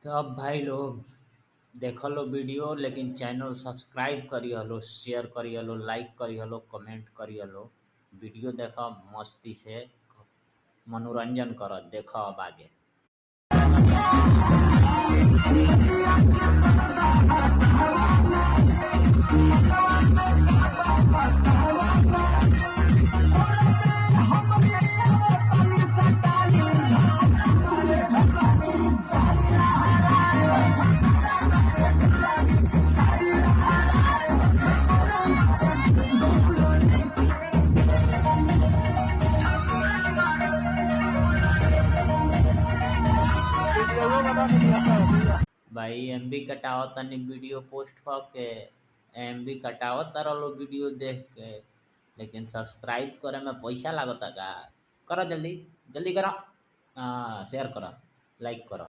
तो अब भाई लोग देख लो वीडियो, लेकिन चैनल सब्सक्राइब करी हलो, शेयर करी हलो, लाइक करी हलो, कमेंट करी हलो। वीडियो देखो मस्ती से, मनोरंजन कर, देखो अब आगे। भाई एमबी कटाओ तनी वीडियो पोस्ट के, एमबी कटाओ तारा लो वीडियो देख के, लेकिन सब्सक्राइब करे में पैसा लागता का? करो जल्दी, जल्दी करो। हाँ, शेयर करो, लाइक करो।